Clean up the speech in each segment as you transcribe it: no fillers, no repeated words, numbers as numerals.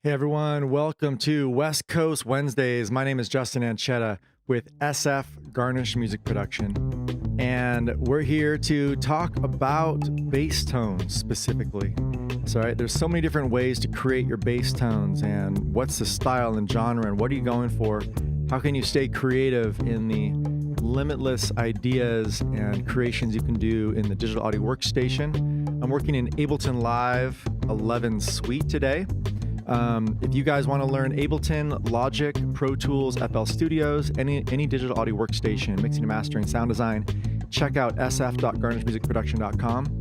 Hey everyone, welcome to West Coast Wednesdays. My name is Justin Ancheta with SF Garnish Music Production, and we're here to talk about bass tones specifically. So, right, there's so many different ways to create your bass tones, and what's the style and genre, and what are you going for? How can you stay creative in the limitless ideas and creations you can do in the digital audio workstation? I'm working in Ableton Live 11 Suite today. If you guys want to learn Ableton, Logic, Pro Tools, FL Studios, any digital audio workstation, mixing and mastering, sound design, check out sf.garnishmusicproduction.com.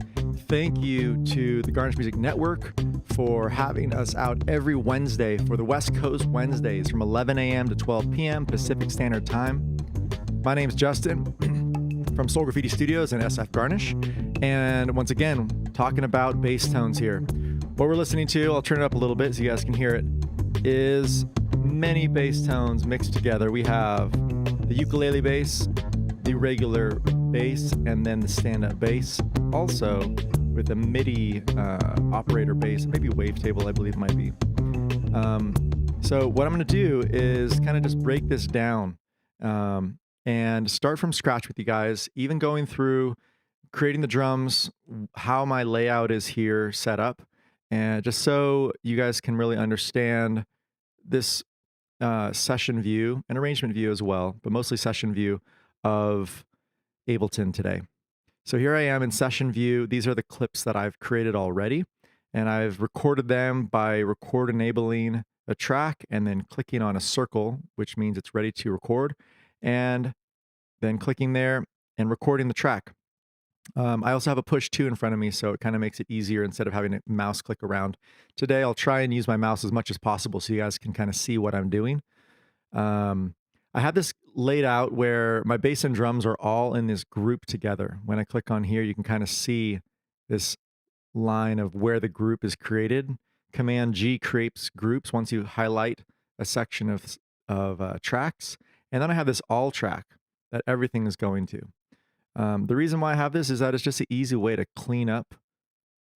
Thank you to the Garnish Music Network for having us out every Wednesday for the West Coast Wednesdays from 11 a.m. to 12 p.m. Pacific Standard Time. My name's Justin from Soul Graffiti Studios and SF Garnish. And once again, talking about bass tones here. What we're listening to, I'll turn it up a little bit so you guys can hear it, is many bass tones mixed together. We have the ukulele bass, the regular bass, and then the stand-up bass. Also, with a MIDI operator bass, maybe wavetable, I believe it might be. So what I'm going to do is kind of just break this down and start from scratch with you guys, even going through creating the drums, how my layout is here set up, and just so you guys can really understand this session view and arrangement view as well, but mostly session view of Ableton today. So here I am in session view. These are the clips that I've created already, and I've recorded them by record enabling a track and then clicking on a circle, which means it's ready to record, and then clicking there and recording the track. I also have a push 2 in front of me, so it kind of makes it easier instead of having a mouse click around. Today, I'll try and use my mouse as much as possible so you guys can kind of see what I'm doing. I have this laid out where my bass and drums are all in this group together. When I click on here, you can kind of see this line of where the group is created. Command G creates groups once you highlight a section of tracks. And then I have this all track that everything is going to. The reason why I have this is that it's just an easy way to clean up,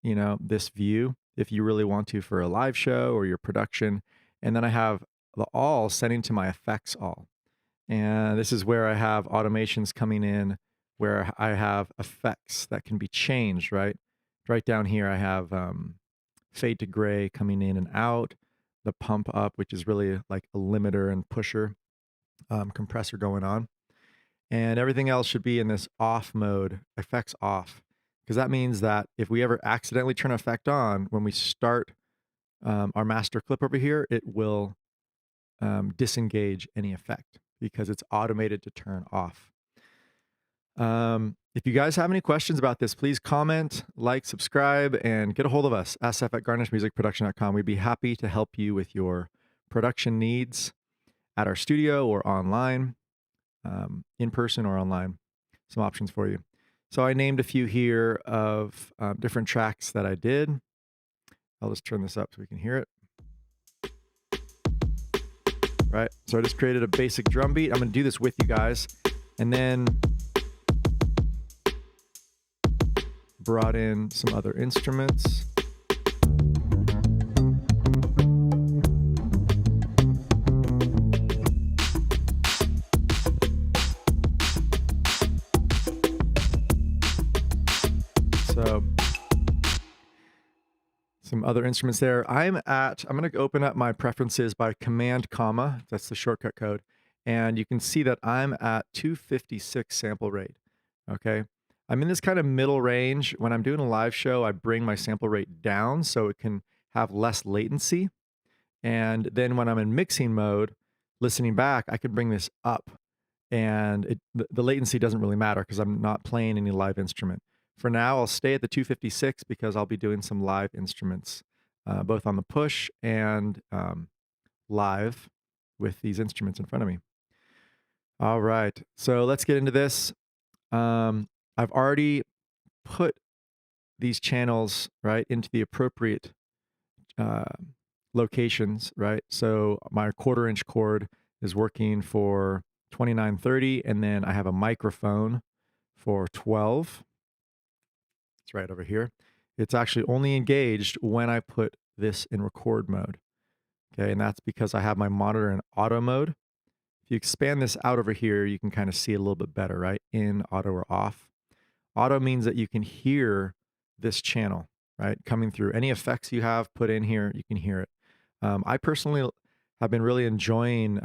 this view if you really want to for a live show or your production. And then I have the all setting to my effects all. And this is where I have automations coming in, where I have effects that can be changed, right? Right down here, I have fade to gray coming in and out, the pump up, which is really like a limiter and pusher compressor going on. And everything else should be in this off mode, effects off, because that means that if we ever accidentally turn effect on, when we start our master clip over here, it will disengage any effect because it's automated to turn off. If you guys have any questions about this, please comment, like, subscribe, and get a hold of us, sf@garnishmusicproduction.com. We'd be happy to help you with your production needs at our studio or online. In person or online, some options for you. So I named a few here of different tracks that I did. I'll just turn this up so we can hear it. Right, so I just created a basic drum beat. I'm gonna do this with you guys, and then brought in some other instruments. So some other instruments there. I'm going to open up my preferences by command comma. That's the shortcut code. And you can see that I'm at 256 sample rate. Okay. I'm in this kind of middle range. When I'm doing a live show, I bring my sample rate down so it can have less latency. And then when I'm in mixing mode, listening back, I can bring this up. And the latency doesn't really matter because I'm not playing any live instrument. For now, I'll stay at the 256 because I'll be doing some live instruments, both on the push and live with these instruments in front of me. All right, so let's get into this. I've already put these channels, right, into the appropriate locations, right? So my 1/4 inch cord is working for 2930, and then I have a microphone for 12. It's right over here. It's actually only engaged when I put this in record mode. Okay, and that's because I have my monitor in auto mode. If you expand this out over here, you can kind of see it a little bit better, right? In, auto, or off. Auto means that you can hear this channel, right? Coming through. Any effects you have put in here, you can hear it. I personally have been really enjoying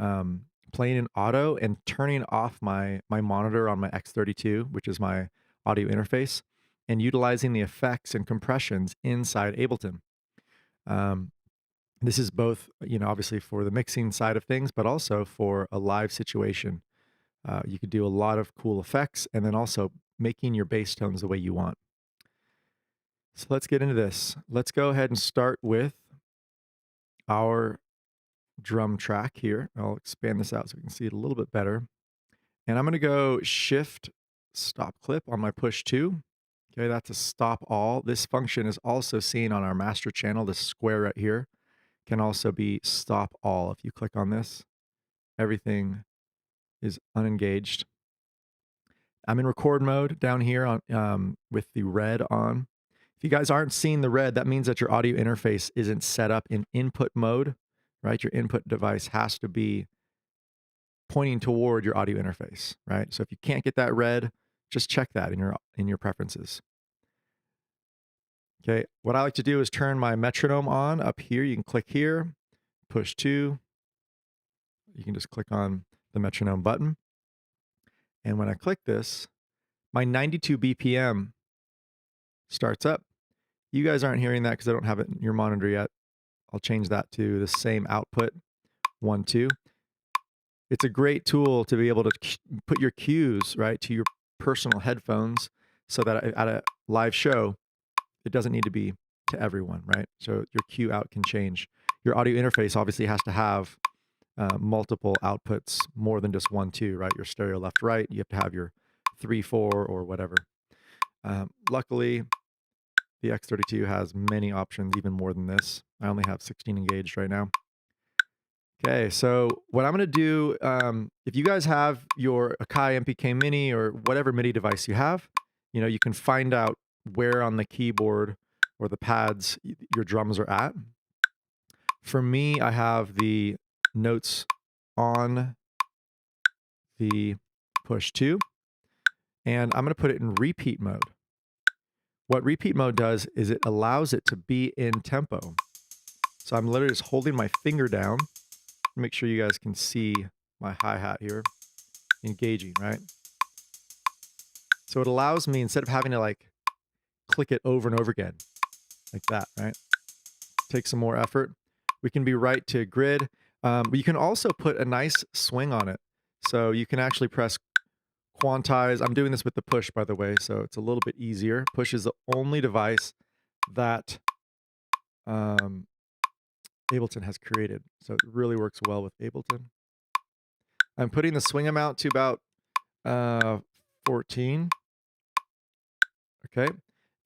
playing in auto and turning off my monitor on my X32, which is my audio interface, and utilizing the effects and compressions inside Ableton. This is both, obviously for the mixing side of things, but also for a live situation. You could do a lot of cool effects and then also making your bass tones the way you want. So let's get into this. Let's go ahead and start with our drum track here. I'll expand this out so we can see it a little bit better. And I'm going to go shift stop clip on my push 2. Okay, that's a stop all. This function is also seen on our master channel. This square right here can also be stop all. If you click on this, everything is unengaged. I'm in record mode down here on with the red on. If you guys aren't seeing the red, that means that your audio interface isn't set up in input mode, right? Your input device has to be pointing toward your audio interface, right? So if you can't get that red, just check that in your preferences. Okay, what I like to do is turn my metronome on up here. You can click here, push 2. You can just click on the metronome button. And when I click this, my 92 BPM starts up. You guys aren't hearing that because I don't have it in your monitor yet. I'll change that to the same output, 1, 2. It's a great tool to be able to put your cues, right, to your personal headphones so that at a live show, it doesn't need to be to everyone, right? So your cue out can change. Your audio interface obviously has to have multiple outputs, more than just 1, 2, right? Your stereo left, right. You have to have your 3, 4, or whatever. Luckily, the X32 has many options, even more than this. I only have 16 engaged right now. Okay, so what I'm going to do, if you guys have your Akai MPK Mini or whatever MIDI device you have, you can find out where on the keyboard or the pads your drums are at. For me, I have the notes on the push 2, and I'm going to put it in repeat mode. What repeat mode does is it allows it to be in tempo. So I'm literally just holding my finger down. Make sure you guys can see my hi-hat here, engaging, right? So it allows me, instead of having to like click it over and over again, like that, right? Take some more effort. We can be right to grid. But you can also put a nice swing on it. So you can actually press quantize. I'm doing this with the push, by the way, so it's a little bit easier. Push is the only device that Ableton has created. So it really works well with Ableton. I'm putting the swing amount to about 14. Okay.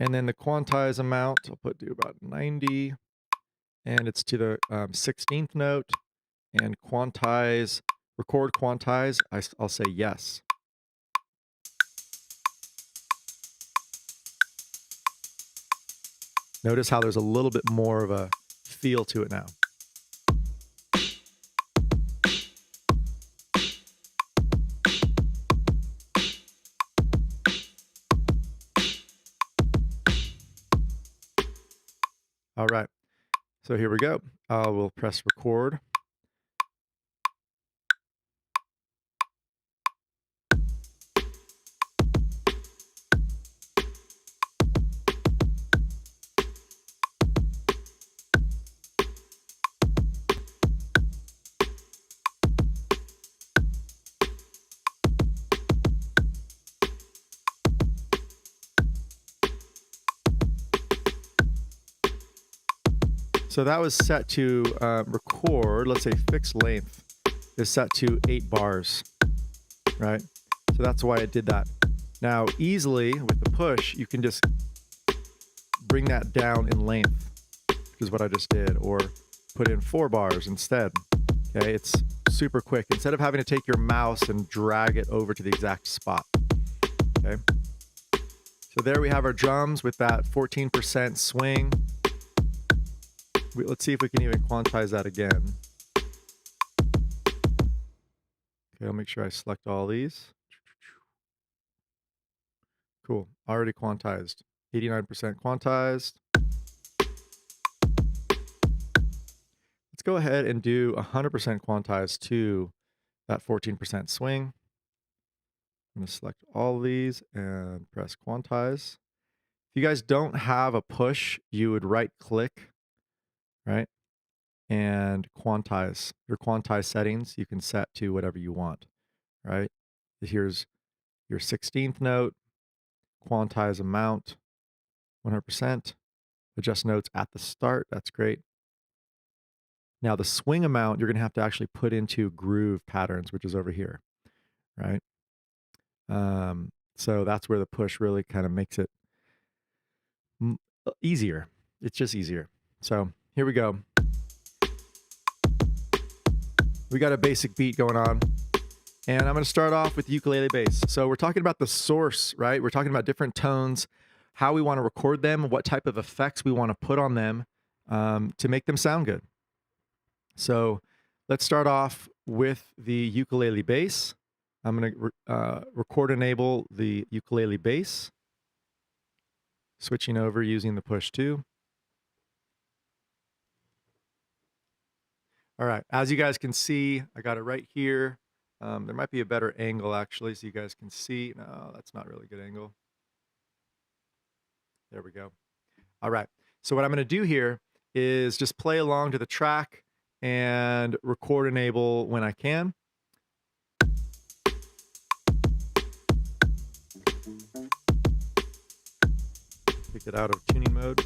And then the quantize amount, I'll put to about 90. And it's to the 16th note. And quantize, record quantize, I'll say yes. Notice how there's a little bit more of a feel to it now. All right, so here we go. We'll press record. So that was set to record, let's say fixed length is set to 8 bars, right? So that's why it did that. Now, easily with the push, you can just bring that down in length, which is what I just did, or put in 4 bars instead. Okay, it's super quick. Instead of having to take your mouse and drag it over to the exact spot. Okay. So there we have our drums with that 14% swing. Let's see if we can even quantize that again. Okay, I'll make sure I select all these. Cool, already quantized. 89% quantized. Let's go ahead and do 100% quantized to that 14% swing. I'm going to select all of these and press quantize. If you guys don't have a push, you would right click, right? And quantize. Your quantize settings, you can set to whatever you want, right? Here's your 16th note, quantize amount, 100%. Adjust notes at the start. That's great. Now the swing amount, you're going to have to actually put into groove patterns, which is over here, right? So that's where the push really kind of makes it easier. It's just easier. So here we go. We got a basic beat going on, and I'm going to start off with ukulele bass. So we're talking about the source, right? We're talking about different tones, how we want to record them, what type of effects we want to put on them to make them sound good. So let's start off with the ukulele bass. I'm going to record enable the ukulele bass, switching over using the push 2. All right, as you guys can see, I got it right here. There might be a better angle actually so you guys can see. No, that's not really a good angle. There we go. All right, so what I'm going to do here is just play along to the track and record enable when I can. Take it out of tuning mode.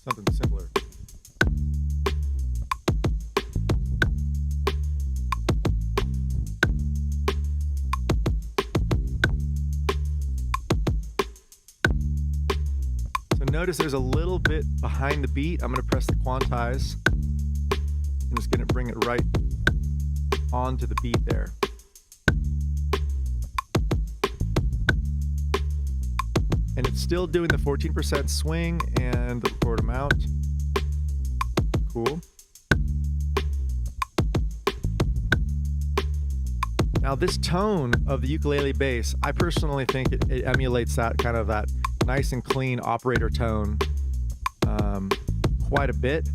Something simpler. So notice there's a little bit behind the beat. I'm going to press the quantize. I'm just going to bring it right onto the beat there. And it's still doing the 14% swing and the record amount. Cool. Now this tone of the ukulele bass, I personally think it emulates that kind of that nice and clean operator tone quite a bit.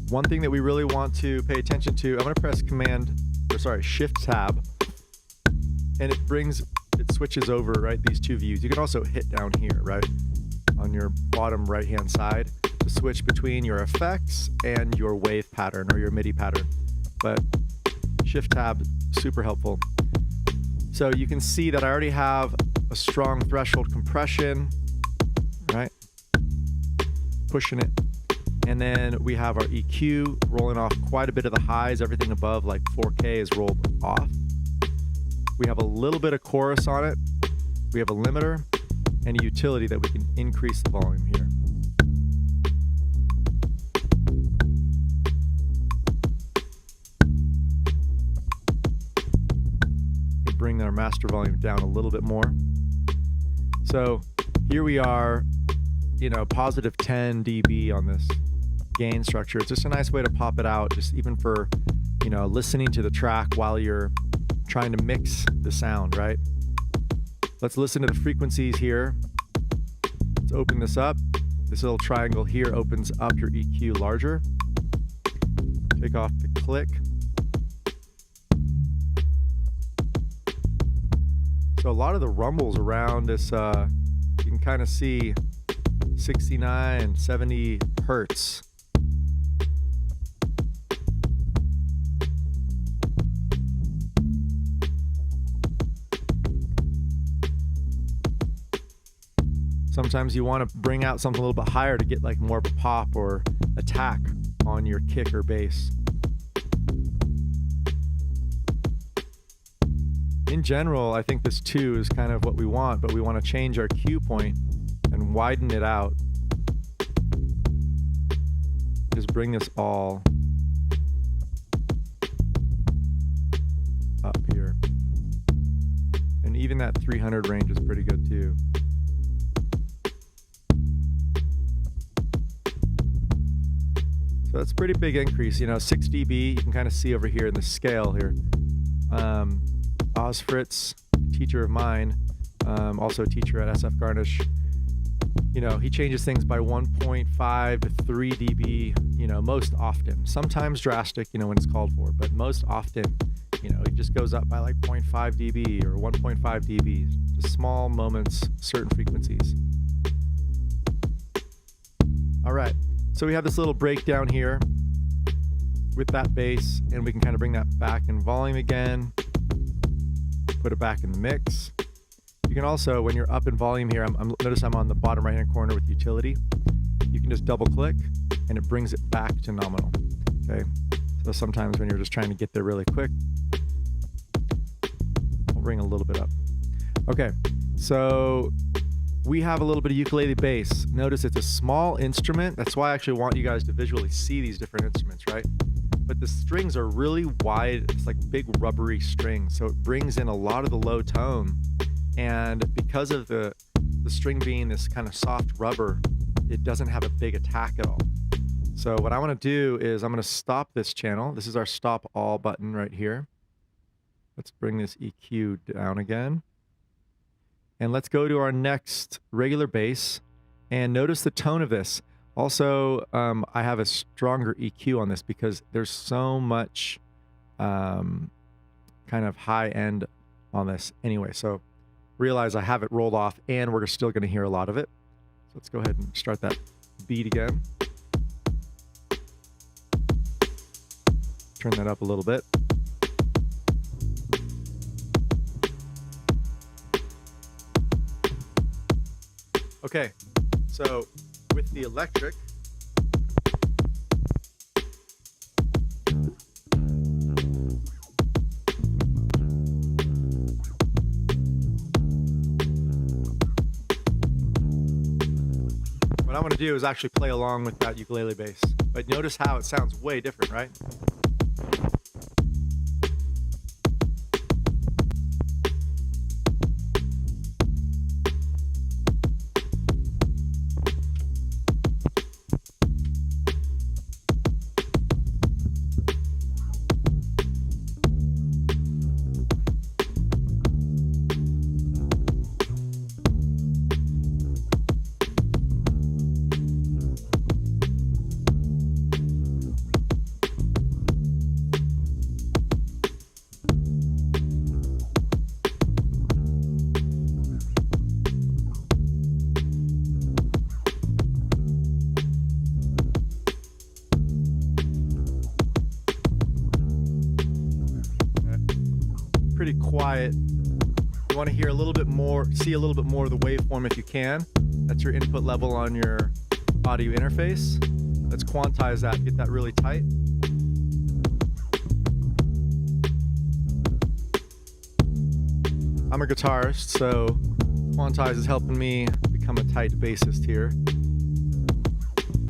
One thing that we really want to pay attention to, I'm going to press Shift Tab, and it switches over, right, these two views. You can also hit down here, right, on your bottom right-hand side to switch between your effects and your wave pattern or your MIDI pattern. But Shift Tab, super helpful. So you can see that I already have a strong threshold compression, right, pushing it. And then we have our EQ rolling off quite a bit of the highs. Everything above like 4K is rolled off. We have a little bit of chorus on it. We have a limiter and a utility that we can increase the volume here. We bring our master volume down a little bit more. So here we are, you know, positive 10 dB on this gain structure. It's just a nice way to pop it out, just even for, you know, listening to the track while you're trying to mix the sound, right? Let's listen to the frequencies here. Let's open this up. This little triangle here opens up your EQ larger. Take off the click. So a lot of the rumbles around this, you can kind of see 69, 70 hertz. Sometimes you want to bring out something a little bit higher to get like more of a pop or attack on your kick or bass. in general, I think this 2 is kind of what we want, but we want to change our cue point and widen it out. Just bring this all up here. And even that 300 range is pretty good too. So that's a pretty big increase, 6 dB. You can kind of see over here in the scale here. Oz Fritz, teacher of mine, also a teacher at SF Garnish, he changes things by 1.5 to 3 dB, most often. Sometimes drastic, when it's called for, but most often, it just goes up by like 0.5 dB or 1.5 dB, just small moments, certain frequencies. All right, so we have this little breakdown here with that bass, and we can kind of bring that back in volume again, put it back in the mix. You can also, when you're up in volume here, notice I'm on the bottom right-hand corner with utility. You can just double-click, and it brings it back to nominal, okay? So sometimes when you're just trying to get there really quick, I'll bring a little bit up. Okay, so we have a little bit of ukulele bass. Notice it's a small instrument. That's why I actually want you guys to visually see these different instruments, right? But the strings are really wide. It's like big rubbery strings, so it brings in a lot of the low tone. And because of the string being this kind of soft rubber, it doesn't have a big attack at all. So what I want to do is I'm going to stop this channel. This is our stop all button right here. Let's bring this EQ down again. And let's go to our next regular bass. And notice the tone of this. Also, I have a stronger EQ on this because there's so much kind of high end on this anyway. So realize I have it rolled off and we're still going to hear a lot of it. So let's go ahead and start that beat again. Turn that up a little bit. Okay, so with the electric, what I want to do is actually play along with that ukulele bass. But notice how it sounds way different, right? Pretty quiet. You want to hear a little bit more, see a little bit more of the waveform if you can. That's your input level on your audio interface. Let's quantize that, get that really tight. I'm a guitarist, so quantize is helping me become a tight bassist here.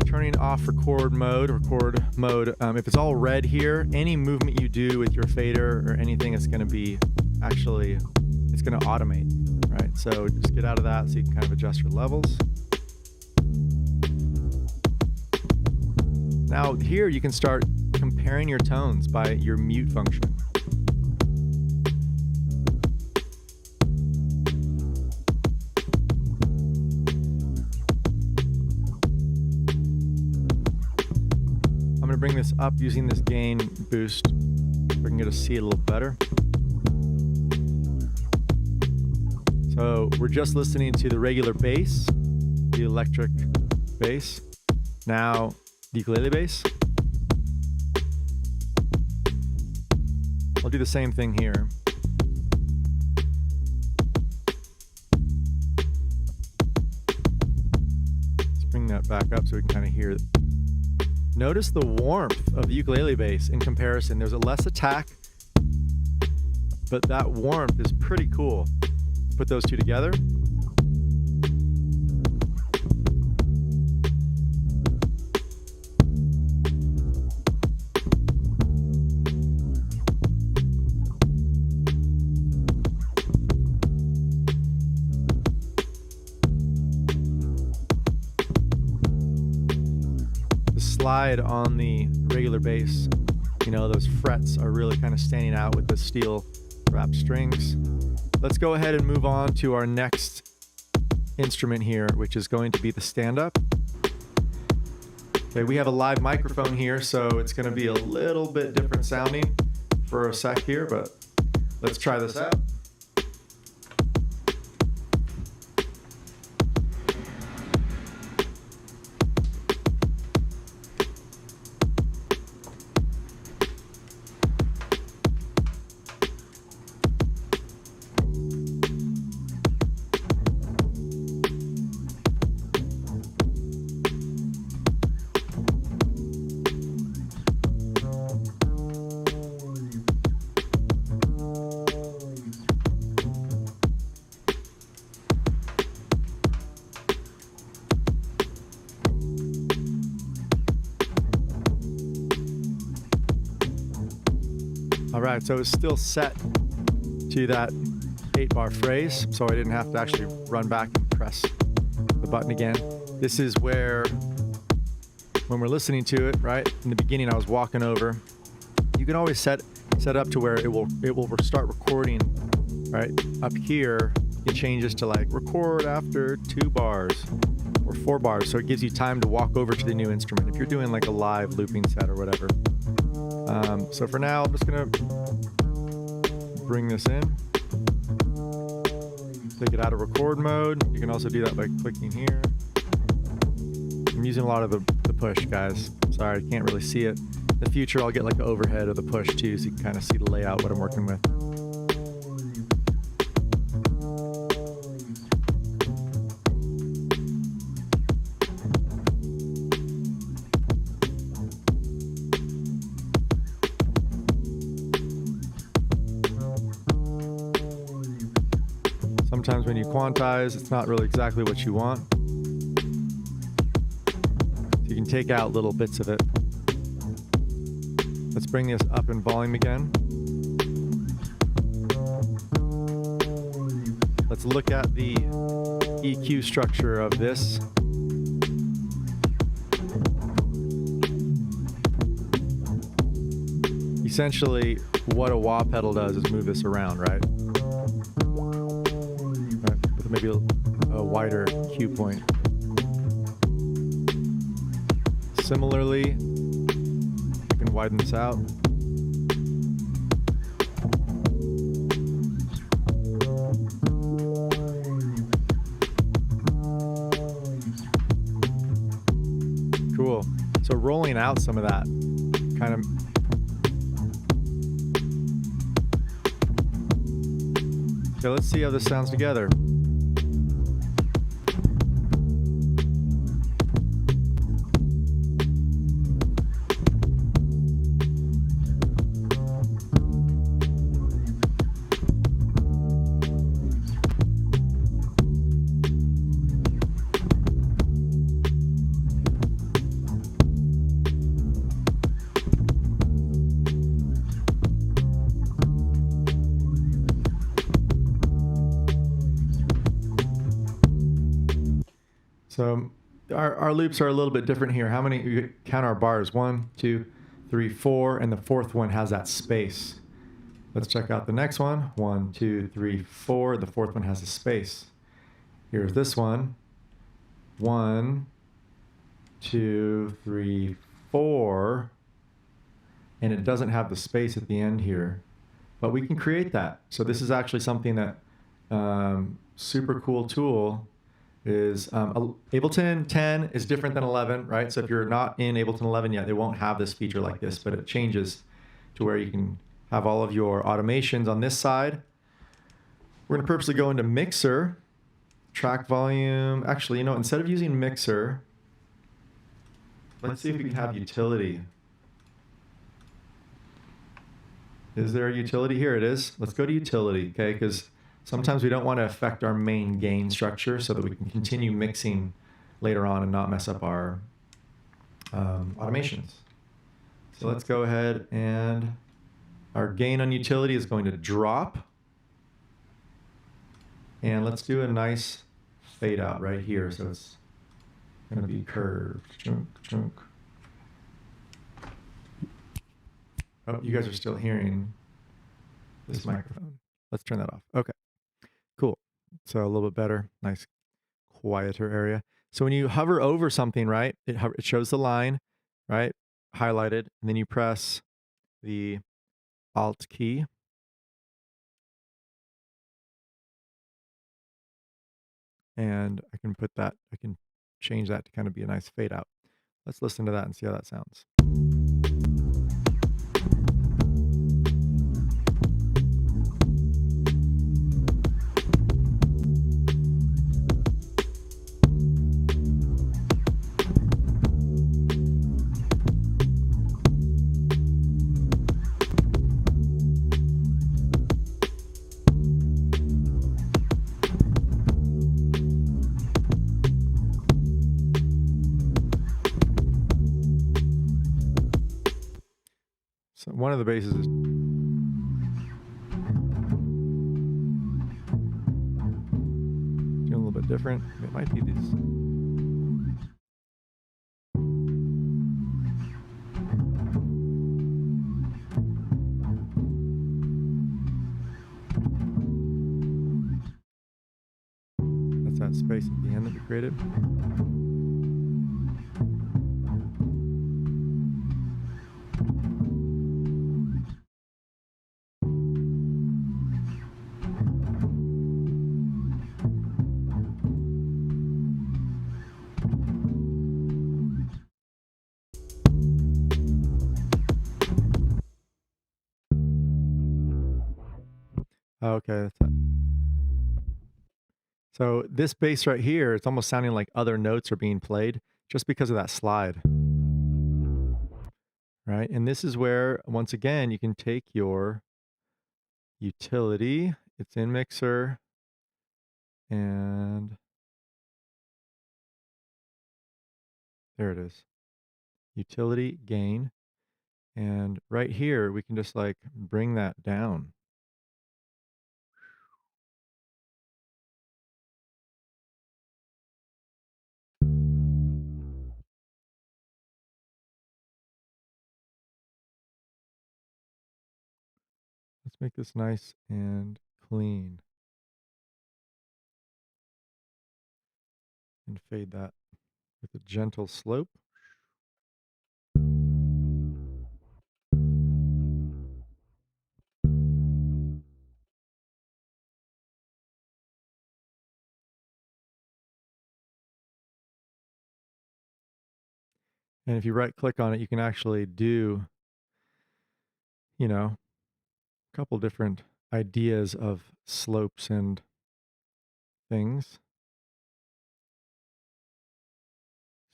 Turning off record mode. If it's all red here, any movement you do with your fader or anything, it's going to be actually, it's going to automate, right? So just get out of that so you can kind of adjust your levels. Now here you can start comparing your tones by your mute function. I'm going to bring this up using this gain boost so we can get to see it a little better. So we're just listening to the regular bass, the electric bass. Now the ukulele bass. I'll do the same thing here. Let's bring that back up so we can kind of hear it. Notice the warmth of the ukulele bass in comparison. There's a less attack. but that warmth is pretty cool. Put those two together. The slide on the regular bass, you know, those frets are really kind of standing out with the steel wrapped strings. Let's go ahead and move on to our next instrument here, which is going to be the stand-up. Okay, we have a live microphone here, so it's going to be a little bit different sounding for a sec here, but let's try this out. All right, so it's still set to that 8-bar phrase, so I didn't have to actually run back and press the button again. This is where, when we're listening to it, right, in the beginning I was walking over. You can always set up to where it will start recording, right? Up here, you can change this to like record after 2 bars or 4 bars, so it gives you time to walk over to the new instrument if you're doing like a live looping set or whatever. So for now, I'm just gonna bring this in, take it out of record mode. You can also do that by clicking here. I'm using a lot of the push, guys. Sorry, I can't really see it. In the future, I'll get like an overhead of the push too, so you can kind of see the layout, what I'm working with. Sometimes when you quantize, it's not really exactly what you want. So you can take out little bits of it. Let's bring this up in volume again. Let's look at the EQ structure of this. Essentially, what a wah pedal does is move this around, right? With maybe a wider cue point. Similarly, you can widen this out. Cool. So rolling out some of that kind of okay, let's see how this sounds together. So our loops are a little bit different here. How many, you count our bars, 1, 2, 3, 4, and the 4th one has that space. Let's check out the next one. 1, 2, 3, 4, the 4th one has a space. Here's this one. 1, 2, 3, 4, and it doesn't have the space at the end here, but we can create that. So this is actually something that super cool tool is Ableton 10 is different than 11, right? So if you're not in Ableton 11 yet, they won't have this feature like this, but it changes to where you can have all of your automations on this side. We're gonna purposely go into Mixer, track volume. Actually, you know, instead of using Mixer, let's see if we can have utility. Is there a utility? Here it is. Let's go to utility, okay? Because sometimes we don't want to affect our main gain structure so that we can continue mixing later on and not mess up our automations. So let's go ahead, and our gain on utility is going to drop. And let's do a nice fade out right here. So it's going to be curved. Chunk, chunk. Oh, you guys are still hearing this microphone. Let's turn that off. Okay, cool. So a little bit better, nice quieter area. So when you hover over something, right, it shows the line, right, highlighted, and then you press the Alt key. And I can put that, I can change that to kind of be a nice fade out. Let's listen to that and see how that sounds. So one of the basses is doing a little bit different. It might be these. That's that space at the end that we created. Okay, that's it. So this bass right here, it's almost sounding like other notes are being played just because of that slide. Right? And this is where, once again, you can take your utility. It's in mixer. And there it is. Utility gain. And right here, we can just like bring that down. Let's make this nice and clean. And fade that with a gentle slope. And if you right click on it, you can actually do, you know, a couple different ideas of slopes and things.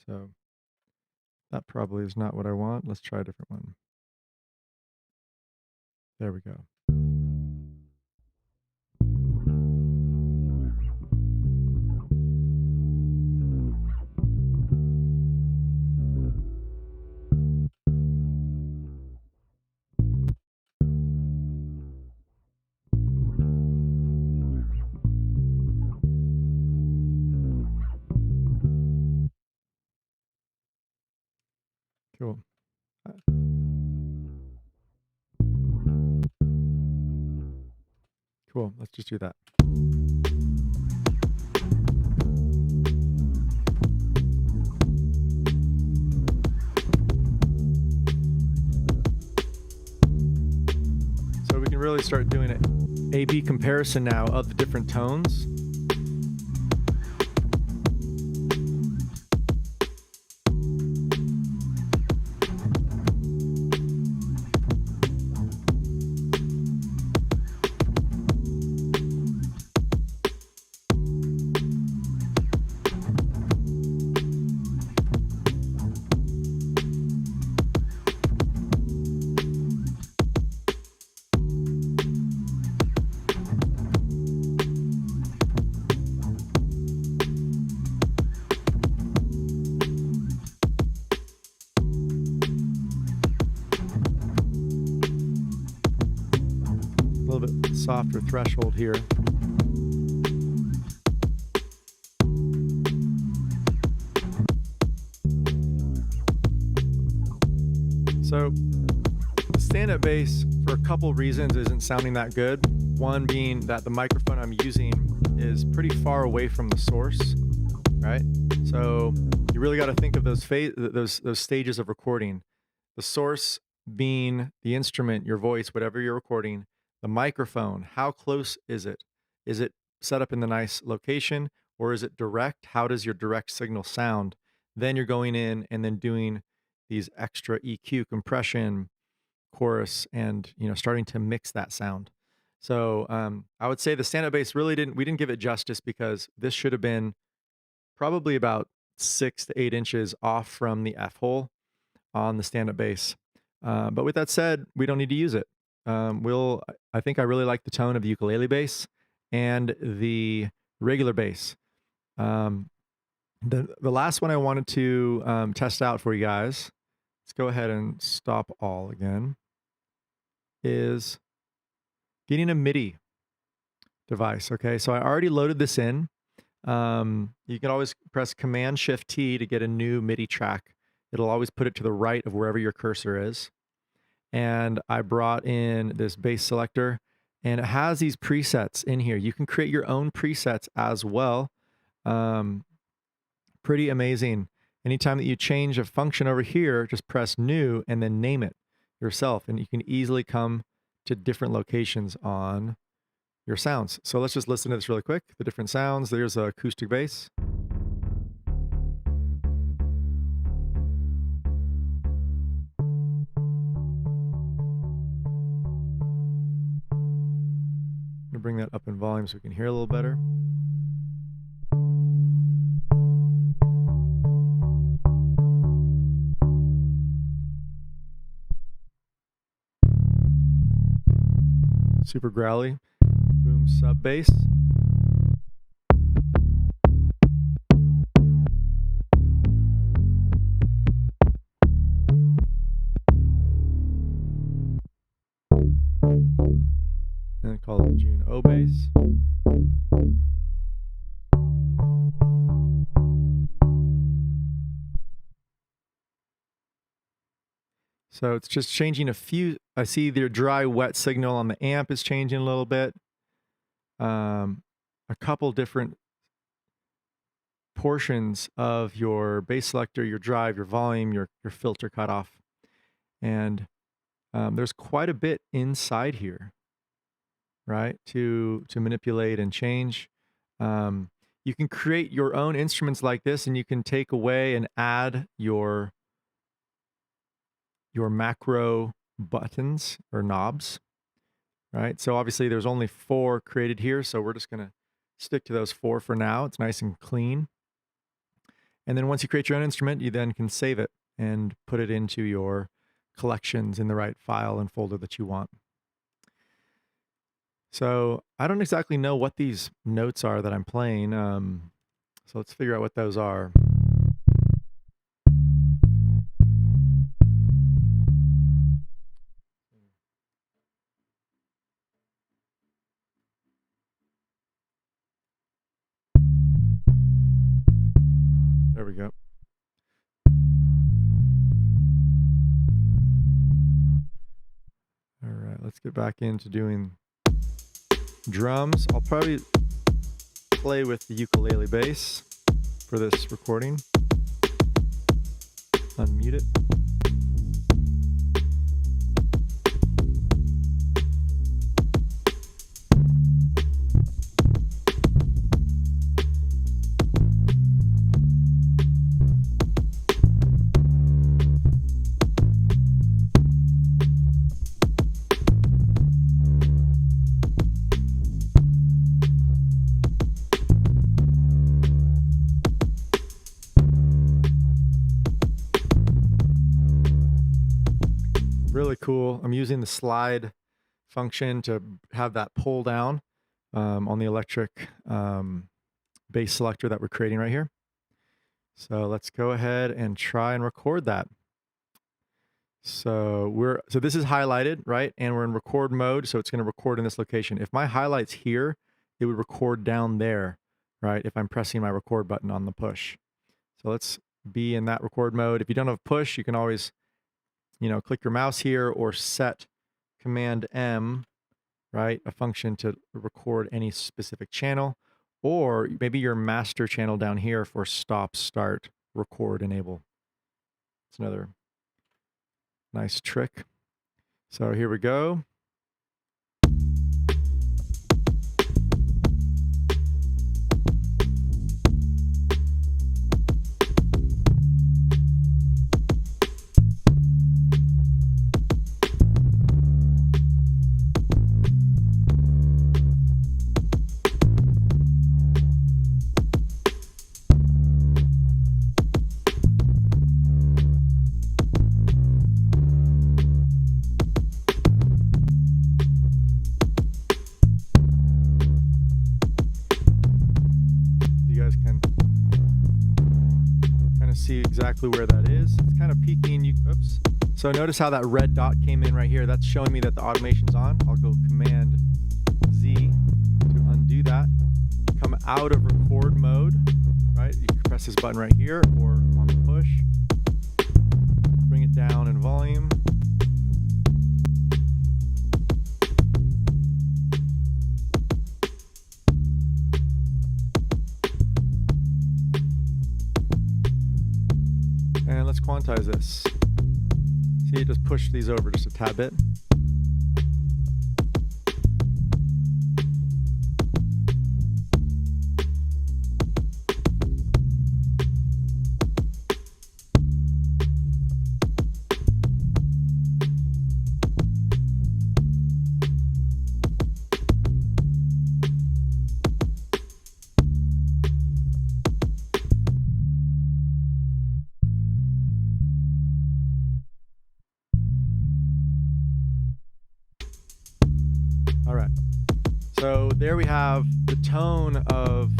So that probably is not what I want. Let's try a different one. There we go. Cool. Cool. Let's just do that. So we can really start doing an A/B comparison now of the different tones. softer threshold here. So the stand-up bass, for a couple reasons, isn't sounding that good. One being that the microphone I'm using is pretty far away from the source, right? So you really got to think of those stages of recording. The source being the instrument, your voice, whatever you're recording. The microphone, how close is it? Is it set up in the nice location, or is it direct? How does your direct signal sound? Then you're going in and then doing these extra EQ, compression, chorus, and starting to mix that sound. So I would say the stand-up bass we didn't give it justice, because this should have been probably about 6 to 8 inches off from the F hole on the stand-up bass. But with that said, we don't need to use it. I think I really like the tone of the ukulele bass and the regular bass. The last one I wanted to test out for you guys, let's go ahead and stop all again, is getting a MIDI device. Okay, so I already loaded this in. You can always press Command-Shift-T to get a new MIDI track. It'll always put it to the right of wherever your cursor is. And I brought in this bass selector, and it has these presets in here. You can create your own presets as well. Pretty amazing. Anytime that you change a function over here, just press New and then name it yourself, and you can easily come to different locations on your sounds. So let's just listen to this really quick. The different sounds. There's a acoustic bass. I'm gonna bring that up in volume so we can hear a little better. Super growly, boom sub bass. And call it June O bass. So it's just changing a few. I see their dry wet signal on the amp is changing a little bit. A couple different portions of your bass selector, your drive, your volume, your filter cutoff. And there's quite a bit inside here, right, to manipulate and change. You can create your own instruments like this, and you can take away and add your macro buttons or knobs, right? So obviously there's only 4 created here, so we're just gonna stick to those 4 for now. It's nice and clean. And then once you create your own instrument, you then can save it and put it into your collections in the right file and folder that you want. So I don't exactly know what these notes are that I'm playing. So let's figure out what those are. There we go. All right, let's get back into doing drums. I'll probably play with the ukulele bass for this recording. Unmute it. Really cool. I'm using the slide function to have that pull down on the electric bass selector that we're creating right here. So let's go ahead and try and record that. So this is highlighted, right? And we're in record mode, so it's going to record in this location. If my highlight's here, it would record down there, right? If I'm pressing my record button on the push. So let's be in that record mode. If you don't have push, you can always, click your mouse here or set Command M, right? A function to record any specific channel, or maybe your master channel down here for stop, start, record, enable. It's another nice trick. So here we go. See exactly where that is. It's kind of peaking. Oops. So notice how that red dot came in right here. That's showing me that the automation's on. I'll go Command Z to undo that. Come out of record mode, right? You can press this button right here or on the push. Bring it down in volume. And let's quantize this. See, just push these over just a tad bit. All right, so there we have the tone of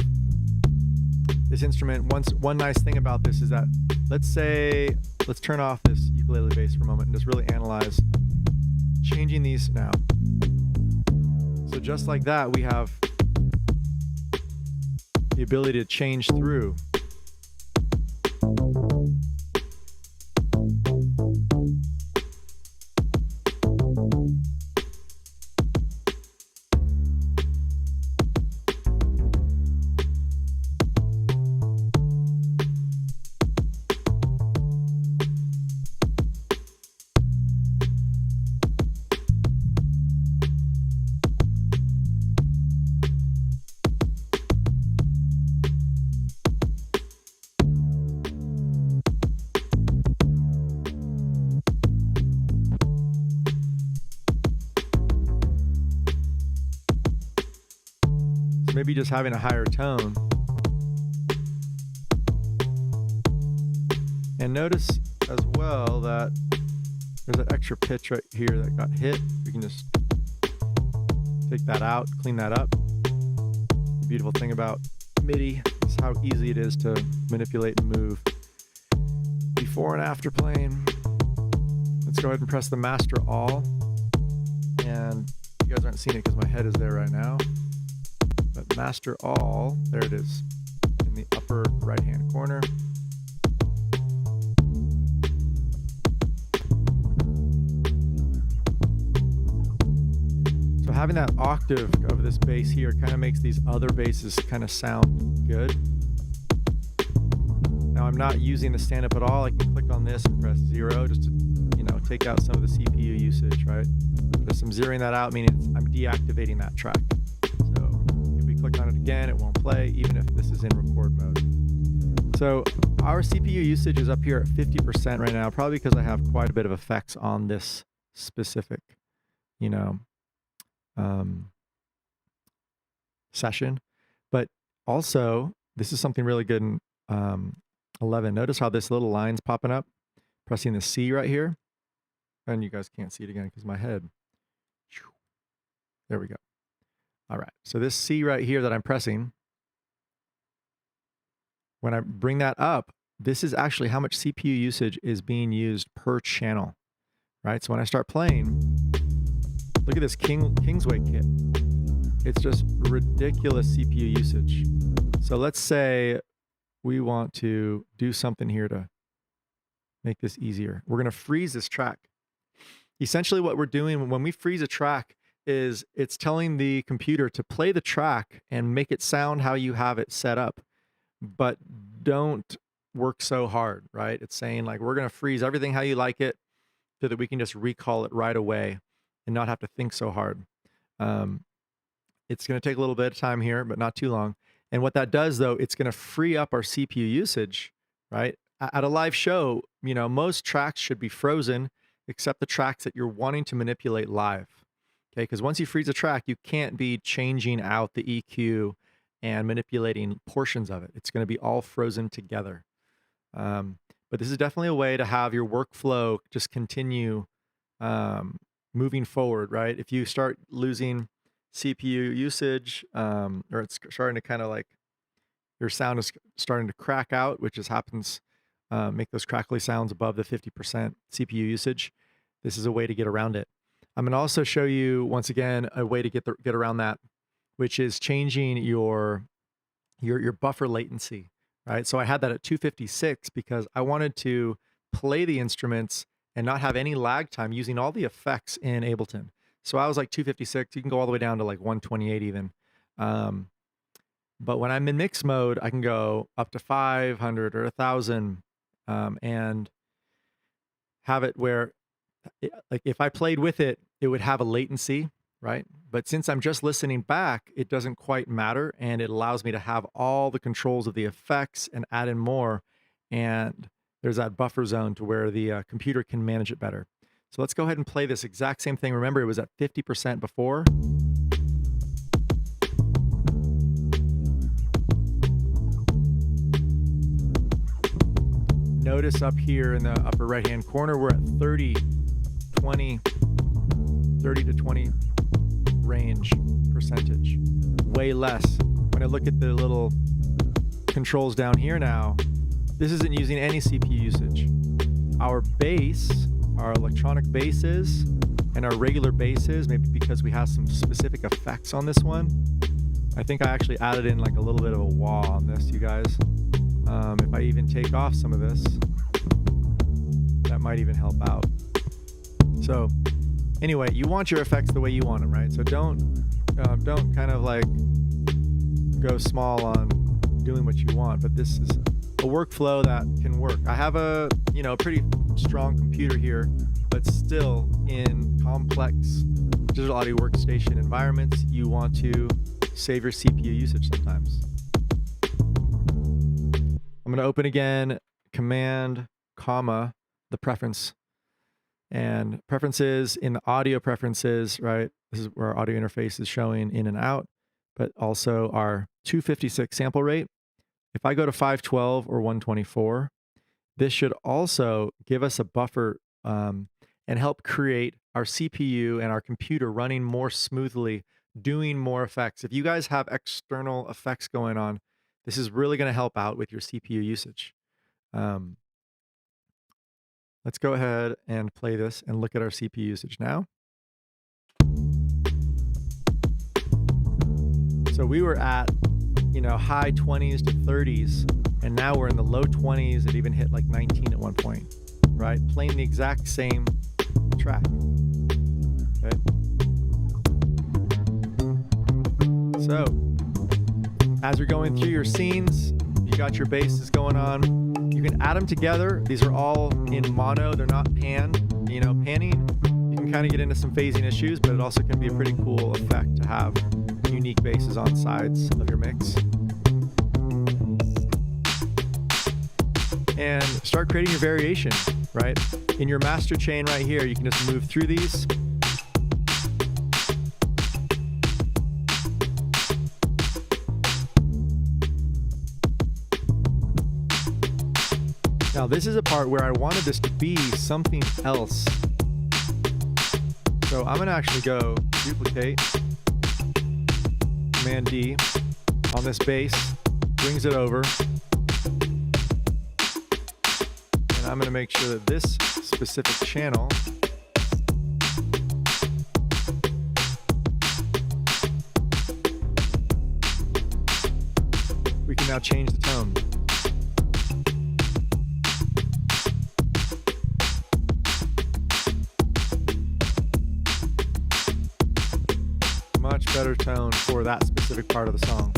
this instrument. One nice thing about this is that, let's turn off this ukulele bass for a moment and just really analyze changing these now. So just like that, we have the ability to change through. Maybe just having a higher tone. And notice as well that there's an extra pitch right here that got hit. We can just take that out, clean that up. The beautiful thing about MIDI is how easy it is to manipulate and move before and after playing. Let's go ahead and press the Master All. And you guys aren't seeing it because my head is there right now. But Master All, there it is, in the upper right-hand corner. So having that octave of this bass here kind of makes these other basses kind of sound good. Now I'm not using the stand-up at all. I can click on this and press 0 just to, take out some of the CPU usage, right? Just I'm zeroing that out, meaning I'm deactivating that track. Click on it again, it won't play, even if this is in record mode. So our CPU usage is up here at 50% right now, probably because I have quite a bit of effects on this specific, session. But also, this is something really good in 11. Notice how this little line's popping up, pressing the C right here. And you guys can't see it again because my head. There we go. All right, so this C right here that I'm pressing, when I bring that up, this is actually how much CPU usage is being used per channel. right? So when I start playing, look at this Kingsway kit. It's just ridiculous CPU usage. So let's say we want to do something here to make this easier. We're going to freeze this track. Essentially what we're doing when we freeze a track is it's telling the computer to play the track and make it sound how you have it set up, but don't work so hard, right? It's saying like, we're going to freeze everything how you like it so that we can just recall it right away and not have to think so hard. It's going to take a little bit of time here, but not too long. And what that does though, it's going to free up our CPU usage, right? At a live show, you know, most tracks should be frozen except the tracks that you're wanting to manipulate live. Okay, because once you freeze a track, you can't be changing out the EQ and manipulating portions of it. It's going to be all frozen together. But this is definitely a way to have your workflow just continue moving forward, right? If you start losing CPU usage, or it's starting to kind of like your sound is starting to crack out, which just happens, make those crackly sounds above the 50% CPU usage. This is a way to get around it. I'm going to also show you once again a way to get around that, which is changing your buffer latency, right? So I had that at 256 because I wanted to play the instruments and not have any lag time using all the effects in Ableton. So I was like 256. You can go all the way down to like 128 even. But when I'm in mix mode, I can go up to 500 or 1,000 and have it where, like if I played with it, it would have a latency, right? But since I'm just listening back, it doesn't quite matter, and it allows me to have all the controls of the effects and add in more, and there's that buffer zone to where the computer can manage it better. So let's go ahead and play this exact same thing. Remember, it was at 50% before. Notice up here in the upper right-hand corner, we're at 30 to 20 range percentage, way less. When I look at the little controls down here now, this isn't using any CPU usage. Our bass, our electronic basses, and our regular basses, maybe because we have some specific effects on this one. I think I actually added in like a little bit of a wah on this, you guys. If I even take off some of this, that might even help out. So anyway, you want your effects the way you want them, right? So don't kind of like go small on doing what you want, but this is a workflow that can work. I have a, pretty strong computer here, but still in complex digital audio workstation environments, you want to save your CPU usage sometimes. I'm going to open again, Command, comma, the preference. And preferences in the audio preferences, right? This is where our audio interface is showing in and out, but also our 256 sample rate. If I go to 512 or 124, this should also give us a buffer and help create our CPU and our computer running more smoothly, doing more effects. If you guys have external effects going on, this is really going to help out with your CPU usage. Let's go ahead and play this and look at our CPU usage now. So we were at, high 20s to 30s, and now we're in the low 20s. It even hit like 19 at one point, right? Playing the exact same track. Okay. So as you're going through your scenes, you got your basses going on. You can add them together. These are all in mono. They're not panned. Panning, you can kind of get into some phasing issues, but it also can be a pretty cool effect to have unique basses on sides of your mix. And start creating your variation, right? In your master chain right here, you can just move through these. Now this is a part where I wanted this to be something else. So I'm gonna actually go duplicate, Command D on this bass, brings it over. And I'm gonna make sure that this specific channel now change the tone. Much better tone for that specific part of the song.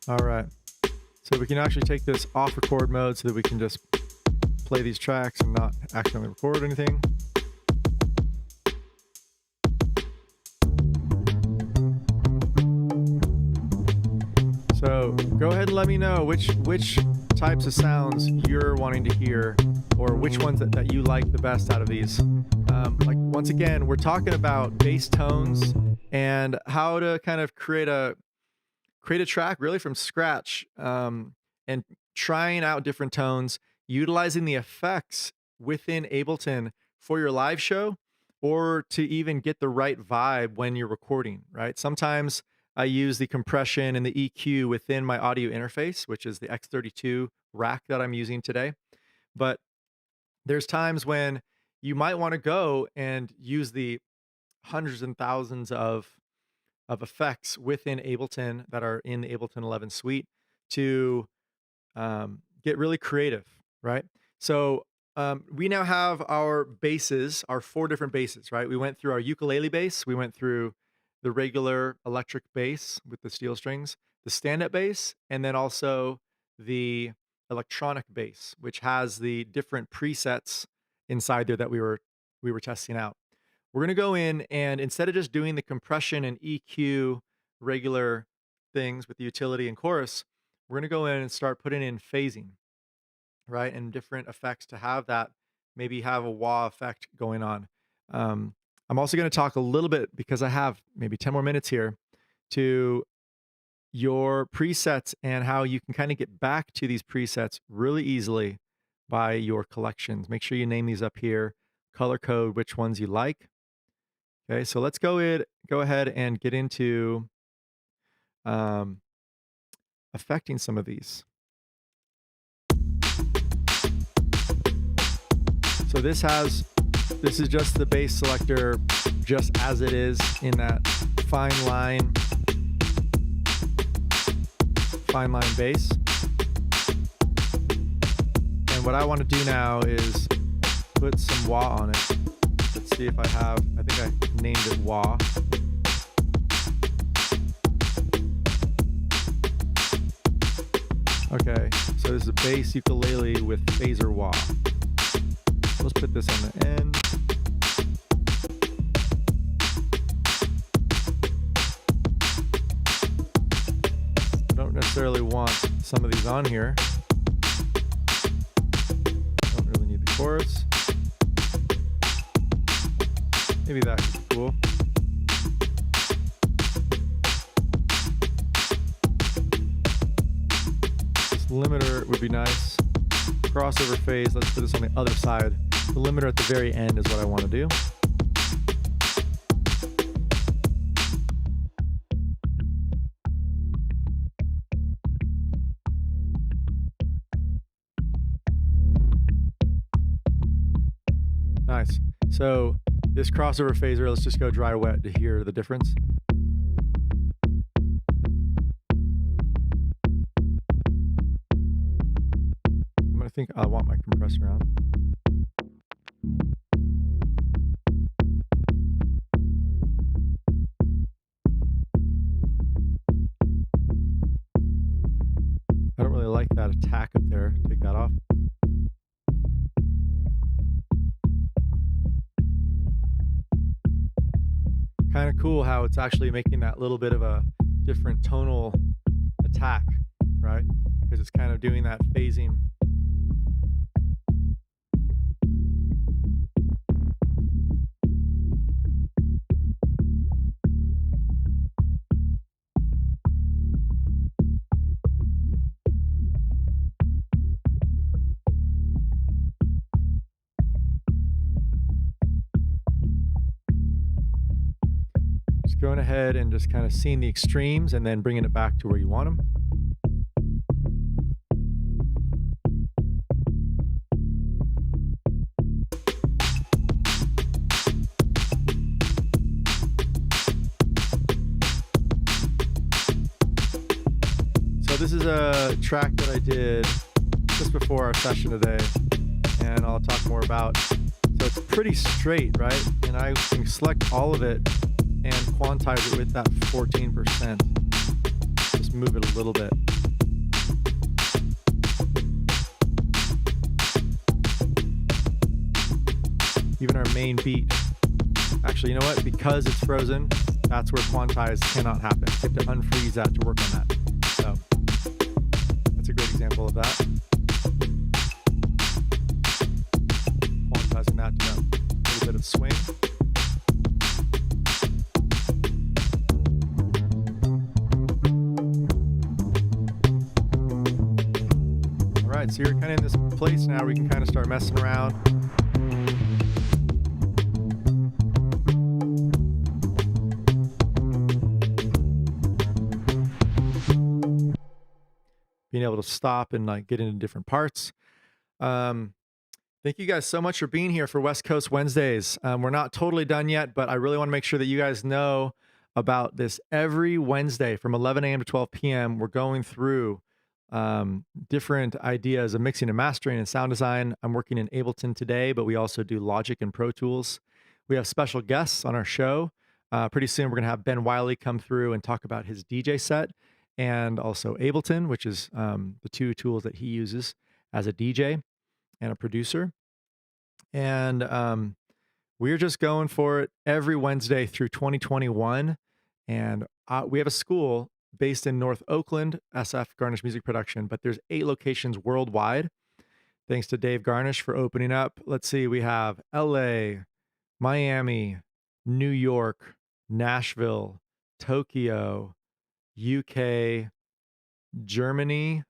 All right, so we can actually take this off record mode so that we can just play these tracks and not accidentally record anything. So go ahead and let me know which types of sounds you're wanting to hear, or which ones that you like the best out of these. Like, once again, we're talking about bass tones and how to kind of create a track really from scratch, and trying out different tones, utilizing the effects within Ableton for your live show, or to even get the right vibe when you're recording, right? Sometimes I use the compression and the EQ within my audio interface, which is the X32 rack that I'm using today. But there's times when you might want to go and use the hundreds and thousands of effects within Ableton that are in the Ableton 11 suite to get really creative, right? So we now have our basses, our 4 different basses, right? We went through our ukulele bass, we went through the regular electric bass with the steel strings, the stand-up bass, and then also the electronic bass, which has the different presets inside there that we were testing out. We're gonna go in, and instead of just doing the compression and EQ regular things with the utility and chorus, we're gonna go in and start putting in phasing, right? And different effects to have that, maybe have a wah effect going on. I'm also gonna talk a little bit, because I have maybe 10 more minutes here, to your presets and how you can kind of get back to these presets really easily by your collections. Make sure you name these up here, color code which ones you like. Okay, so let's go ahead and get into affecting some of these. So this is just the bass selector, just as it is in that fine line bass. And what I want to do now is put some wah on it. Let's see if I think I named it wah. Okay, so this is a bass ukulele with phaser wah. Let's put this on the end. I don't necessarily want some of these on here. Don't really need the chorus. Maybe that could be cool. This limiter would be nice. Crossover phase, let's put this on the other side. The limiter at the very end is what I want to do. Nice. So this crossover phaser, let's just go dry wet to hear the difference. I think I want my compressor on. I don't really like that attack up there. Take that off. Kind of cool how it's actually making that little bit of a different tonal attack, right? Because it's kind of doing that phasing. Going ahead and just kind of seeing the extremes and then bringing it back to where you want them. this is a track that I did just before our session today, and I'll talk more about. So it's pretty straight, right? And I can select all of it and quantize it with that 14%. Just move it a little bit. Even our main beat. Actually, you know what? Because it's frozen, that's where quantize cannot happen. You have to unfreeze that to work on that. So that's a great example of that. Quantizing that to a little bit of swing. All right, so you're kind of in this place now where you can kind of start messing around. Being able to stop and like get into different parts. Thank you guys so much for being here for West Coast Wednesdays. We're not totally done yet, but I really want to make sure that you guys know about this. Every Wednesday from 11 a.m. to 12 p.m., we're going through different ideas of mixing and mastering and sound design. I'm working in Ableton today, but we also do Logic and Pro Tools. We have special guests on our show. Pretty soon, we're going to have Ben Wiley come through and talk about his DJ set, and also Ableton, which is the two tools that he uses as a DJ and a producer. And we're just going for it every Wednesday through 2021. And we have a school based in North Oakland, SF Garnish Music Production, but there's 8 locations worldwide. Thanks to Dave Garnish for opening up. Let's see, we have LA, Miami, New York, Nashville, Tokyo, UK, Germany.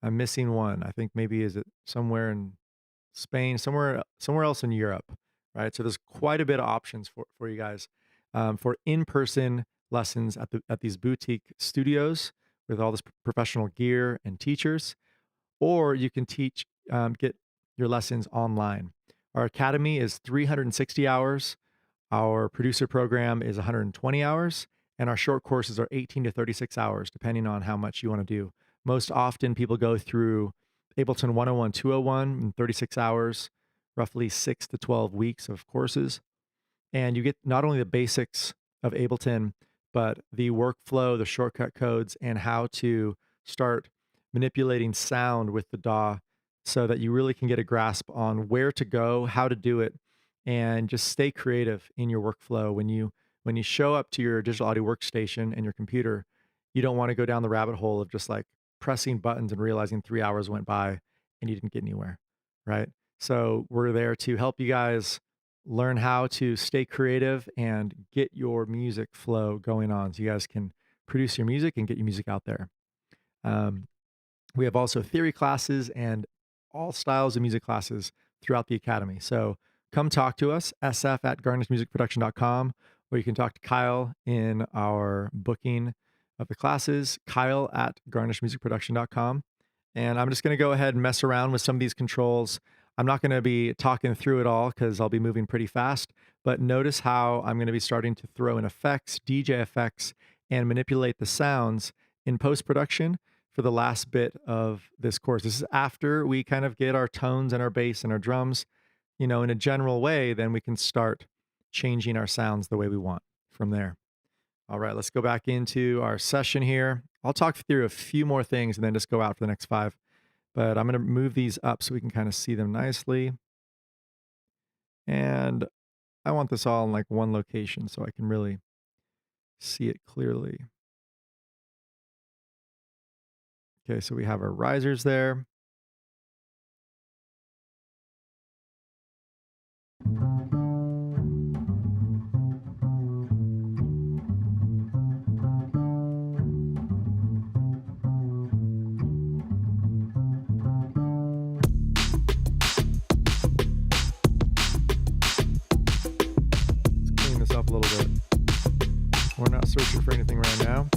I'm missing one. I think maybe is it somewhere in Spain, somewhere else in Europe, right? So there's quite a bit of options for you guys for in-person lessons at these boutique studios with all this professional gear and teachers, or you can get your lessons online. Our academy is 360 hours. Our producer program is 120 hours. And our short courses are 18 to 36 hours, depending on how much you want to do. Most often, people go through Ableton 101, 201 in 36 hours, roughly 6 to 12 weeks of courses. And you get not only the basics of Ableton, but the workflow, the shortcut codes, and how to start manipulating sound with the DAW so that you really can get a grasp on where to go, how to do it, and just stay creative in your workflow. When you show up to your digital audio workstation and your computer, you don't want to go down the rabbit hole of just like pressing buttons and realizing 3 hours went by and you didn't get anywhere, right? So we're there to help you guys learn how to stay creative and get your music flow going on so you guys can produce your music and get your music out there. We have also theory classes and all styles of music classes throughout the academy. So come talk to us, sf@garnishmusicproduction.com, or you can talk to Kyle in our booking of the classes, kyle@garnishmusicproduction.com. And I'm just going to go ahead and mess around with some of these controls. I'm not going to be talking through it all because I'll be moving pretty fast, but notice how I'm going to be starting to throw in effects, DJ effects, and manipulate the sounds in post-production for the last bit of this course. This is after we kind of get our tones and our bass and our drums, in a general way, then we can start changing our sounds the way we want from there. All right, let's go back into our session here. I'll talk through a few more things and then just go out for the next 5. But I'm going to move these up so we can kind of see them nicely. And I want this all in like one location so I can really see it clearly. Okay, so we have our risers there. Up a little bit. We're not searching for anything right now.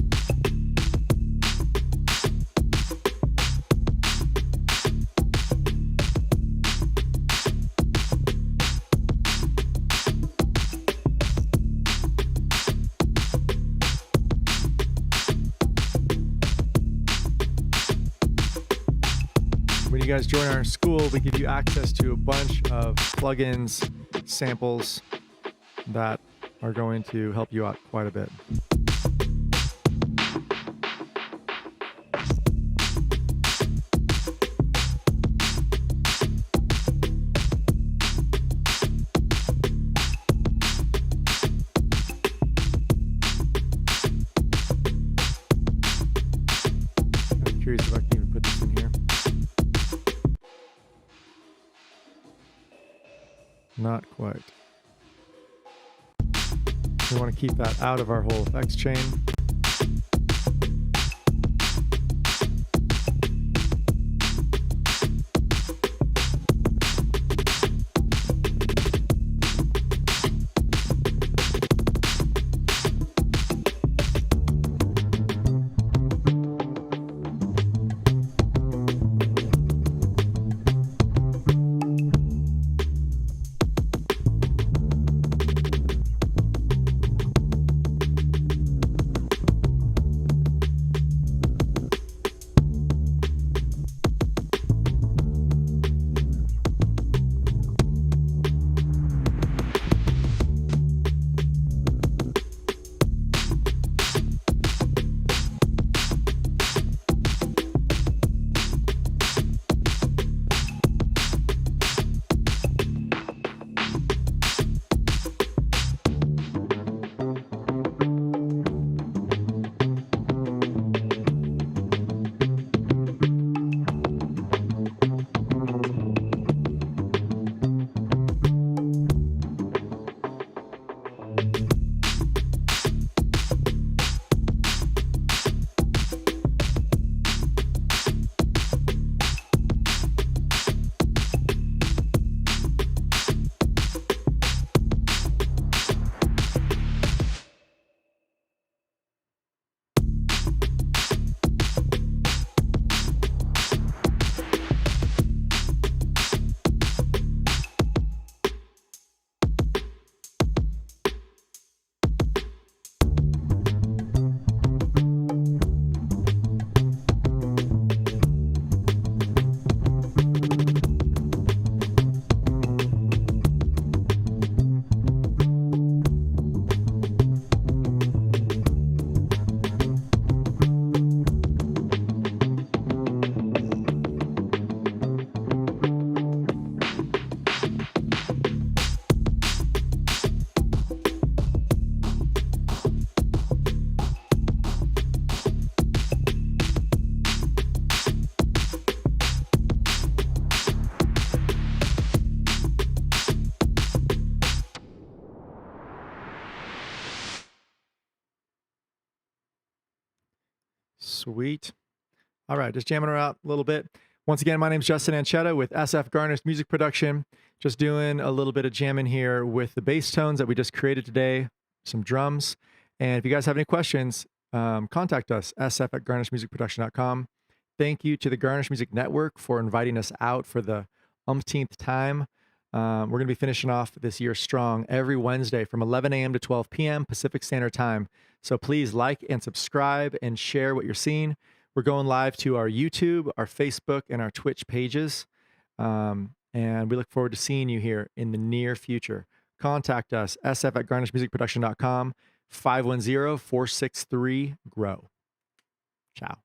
you guys join our school, we give you access to a bunch of plugins, samples that are going to help you out quite a bit. I'm curious if I can even put this in here. Not quite. We want to keep that out of our whole effects chain. Sweet. All right, just jamming her out a little bit. Once again, my name's Justin Ancheta with SF Garnish Music Production. Just doing a little bit of jamming here with the bass tones that we just created today, some drums. And if you guys have any questions, contact us, sf@garnishmusicproduction.com. Thank you to the Garnish Music Network for inviting us out for the umpteenth time. We're going to be finishing off this year strong every Wednesday from 11 a.m. to 12 p.m. Pacific Standard Time. So please like and subscribe and share what you're seeing. We're going live to our YouTube, our Facebook, and our Twitch pages. And we look forward to seeing you here in the near future. Contact us, sf@garnishmusicproduction.com, 510-463-GROW. Ciao.